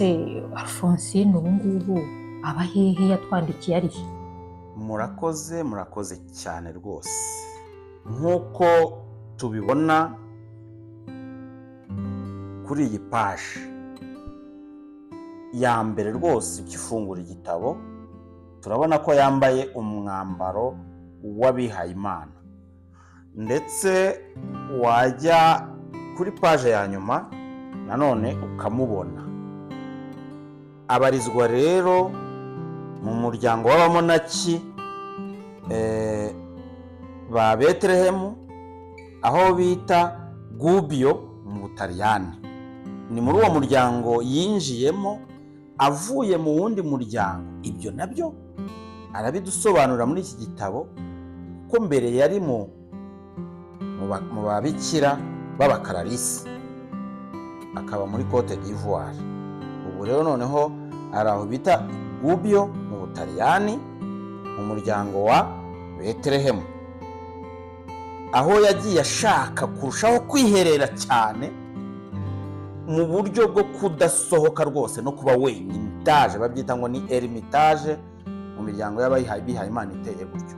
se Alphonsine ubu ngubu aba hehe yatwandikiye ari he? murakoze cyane rwose. Nk'uko tubibona kuri iyi paje ya mbere rwose, ukifungura igitabo turabona ko yambaye umwambaro w'abihayimana, ndetse wajya kuri paje ya nyuma nanone ukamubona. Abarizwa rero mu muryango w'abamonaki ba Betelehemu, aho bita Gubbio mu Butaliyani. Ni muri uwo muryango yinjiyemo avuye mu wundi muryango. Ibyo nabyo arabidusobanura muri iki gitabo, ko mbere yari mu babikira b'abakararisi, akaba muri Cote d'Ivoire. Ubu rero noneho ari aho bita Gubbio mu Butaliyani, mu muryango wa Betelehemu, aho yagiye ashaka kurushaho kwiherera cyane mu buryo bwo kudasohoka rwose no kuba wenyine. Babyita ngo ni eremitage mu miryango y'abihayimana iteye gutyo.